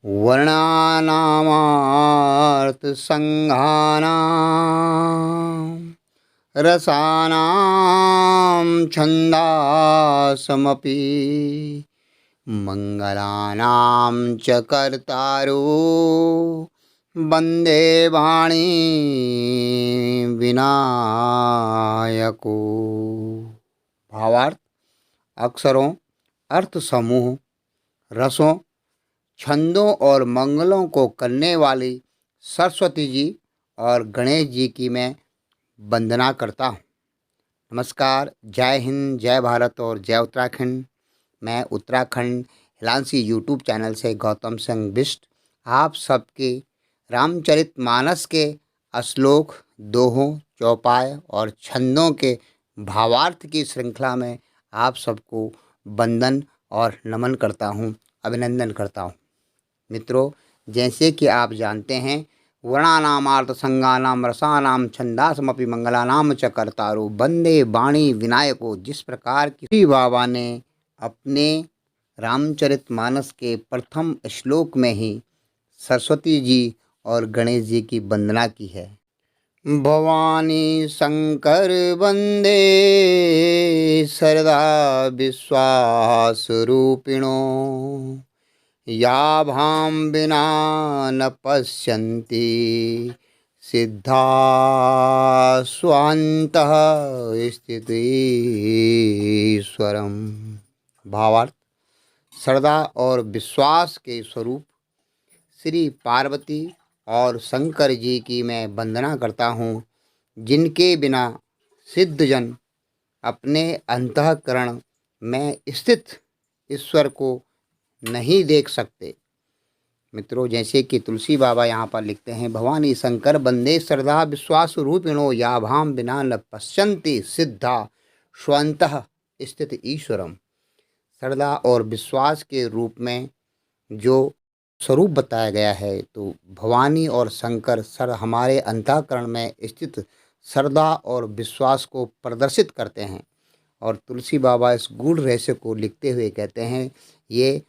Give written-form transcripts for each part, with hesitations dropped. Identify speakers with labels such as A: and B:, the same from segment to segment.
A: वर्णानामार्थसङ्घानां रसानां छन्दासमपि मङ्गलानां च कर्तारो वन्दे वाणी विनायको। भावार्थ: अक्षरों, अर्थ समूह, रसों, छंदों और मंगलों को करने वाली सरस्वती जी और गणेश जी की मैं वंदना करता हूँ। नमस्कार, जय हिंद, जय भारत और जय उत्तराखंड। मैं उत्तराखंड हिलांसी यूट्यूब चैनल से गौतम सिंह बिष्ट आप सबके रामचरितमानस के श्लोक, दोहों, चौपाई और छंदों के भावार्थ की श्रृंखला में आप सबको वंदन और नमन करता हूँ, अभिनंदन करता हूँ। मित्रों, जैसे कि आप जानते हैं, वर्णानामार्थसंज्ञानां रसानां छंदासमपि मंगलानां च कर्तारो वंदे वाणी विनायको। जिस प्रकार की श्री बाबा ने अपने रामचरितमानस के प्रथम श्लोक में ही सरस्वती जी और गणेश जी की वंदना की है। भवानी शंकर वंदे सरदा विश्वास रूपिणो या भां विना न पश्यन्ति सिद्धा स्वान्तः स्थितीश्वरम्। भावार्थ: श्रद्धा और विश्वास के स्वरूप श्री पार्वती और शंकर जी की मैं वंदना करता हूँ, जिनके बिना सिद्धजन अपने अंतःकरण में स्थित ईश्वर को नहीं देख सकते। मित्रों, जैसे कि तुलसी बाबा यहाँ पर लिखते हैं, भवानी शंकर वंदे श्रद्धा विश्वास रूपिणो या भाम बिना न पश्यन्ति सिद्धा स्वन्तः स्थित ईश्वरम। श्रद्धा और विश्वास के रूप में जो स्वरूप बताया गया है, तो भवानी और शंकर हमारे अंतःकरण में स्थित श्रद्धा और विश्वास को प्रदर्शित करते हैं। और तुलसी बाबा इस गूढ़ रहस्य को लिखते हुए कहते हैं, ये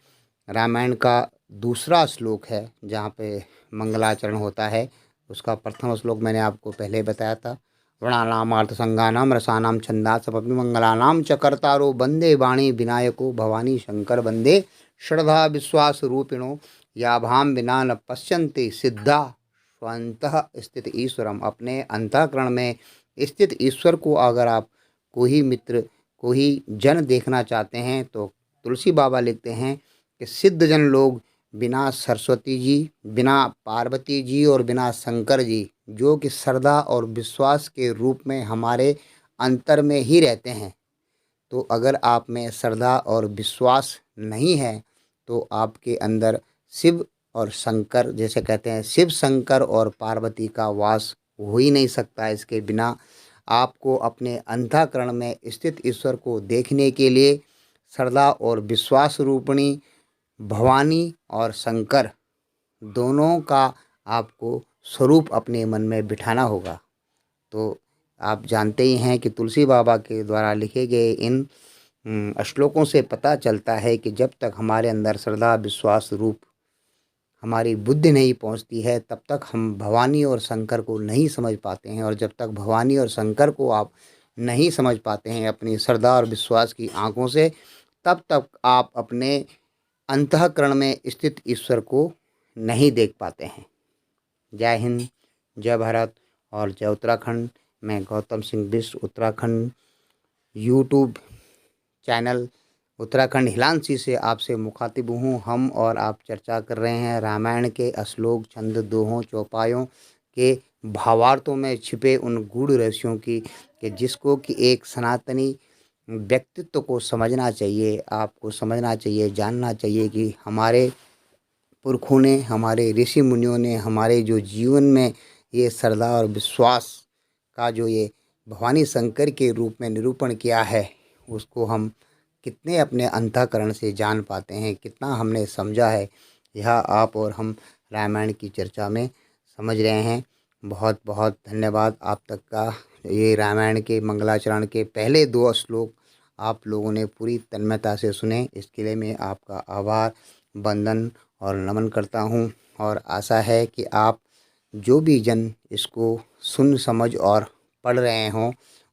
A: रामायण का दूसरा श्लोक है जहाँ पे मंगलाचरण होता है। उसका प्रथम श्लोक मैंने आपको पहले बताया था। वर्णानामार्थसंज्ञानां रसानां छन्दासमपि मंगलानां च कर्तारो वन्दे वाणी विनायको भवानी शंकर वन्दे श्रद्धा विश्वास रूपिणो या भाम विना न पश्यन्ति सिद्धा स्वन्तः स्थित ईश्वरम। अपने अंतःकरण में स्थित ईश्वर को अगर आप कोई मित्र, कोई जन देखना चाहते हैं, तो तुलसी बाबा लिखते हैं कि सिद्धजन लोग बिना सरस्वती जी, बिना पार्वती जी और बिना शंकर जी, जो कि श्रद्धा और विश्वास के रूप में हमारे अंतर में ही रहते हैं, तो अगर आप में श्रद्धा और विश्वास नहीं है तो आपके अंदर शिव और शंकर, जैसे कहते हैं शिव शंकर और पार्वती का वास हो ही नहीं सकता। इसके बिना आपको अपने अंतःकरण में स्थित ईश्वर को देखने के लिए श्रद्धा और विश्वास रूपिणी भवानी और शंकर दोनों का आपको स्वरूप अपने मन में बिठाना होगा। तो आप जानते ही हैं कि तुलसी बाबा के द्वारा लिखे गए इन श्लोकों से पता चलता है कि जब तक हमारे अंदर श्रद्धा विश्वास रूप हमारी बुद्धि नहीं पहुंचती है, तब तक हम भवानी और शंकर को नहीं समझ पाते हैं। और जब तक भवानी और शंकर को आप नहीं समझ पाते हैं अपनी श्रद्धा और विश्वास की आंखों से, तब तक आप अपने अंतःकरण में स्थित ईश्वर को नहीं देख पाते हैं। जय हिंद, जय भारत और जय उत्तराखंड। मैं गौतम सिंह बिष्ट, उत्तराखंड यूट्यूब चैनल उत्तराखंड हिलांसी से आपसे मुखातिब हूँ। हम और आप चर्चा कर रहे हैं रामायण के श्लोक, छंद, दोहों, चौपायों के भावार्थों में छिपे उन गूढ़ रहस्यों की, कि जिसको कि एक सनातनी व्यक्तित्व को समझना चाहिए, आपको समझना चाहिए, जानना चाहिए कि हमारे पुरखों ने, हमारे ऋषि मुनियों ने हमारे जो जीवन में ये श्रद्धा और विश्वास का जो ये भवानी शंकर के रूप में निरूपण किया है, उसको हम कितने अपने अंतःकरण से जान पाते हैं, कितना हमने समझा है, यह आप और हम रामायण की चर्चा में समझ रहे हैं। बहुत बहुत धन्यवाद आप तक का। ये रामायण के मंगलाचरण के पहले 2 श्लोक आप लोगों ने पूरी तन्मयता से सुने, इसके लिए मैं आपका आभार, वंदन और नमन करता हूँ। और आशा है कि आप जो भी जन इसको सुन समझ और पढ़ रहे हों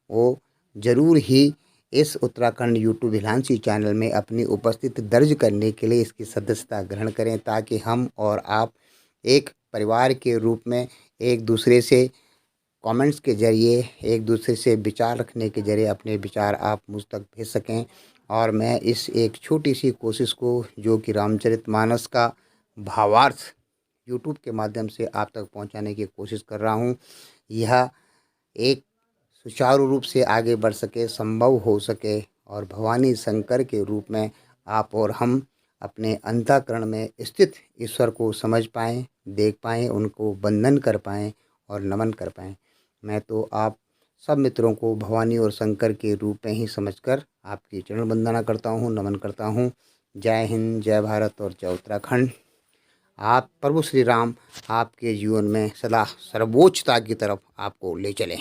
A: वो ज़रूर ही इस उत्तराखंड यूट्यूब भिलांसी चैनल में अपनी उपस्थिति दर्ज करने के लिए इसकी सदस्यता ग्रहण करें, ताकि हम और आप एक परिवार के रूप में एक दूसरे से कमेंट्स के ज़रिए, एक दूसरे से विचार रखने के ज़रिए अपने विचार आप मुझ तक भेज सकें। और मैं इस एक छोटी सी कोशिश को, जो कि रामचरितमानस का भावार्थ यूट्यूब के माध्यम से आप तक पहुंचाने की कोशिश कर रहा हूं, यह एक सुचारू रूप से आगे बढ़ सके, संभव हो सके और भवानी शंकर के रूप में आप और हम अपने अंतःकरण में स्थित ईश्वर को समझ पाएँ, देख पाएँ, उनको वंदन कर पाएँ और नमन कर पाएँ। मैं तो आप सब मित्रों को भवानी और शंकर के रूप में ही समझकर आपकी चरण वंदना करता हूँ, नमन करता हूँ। जय हिंद, जय भारत और जय उत्तराखंड। आप प्रभु श्री राम आपके जीवन में सदा सर्वोच्चता की तरफ आपको ले चलें।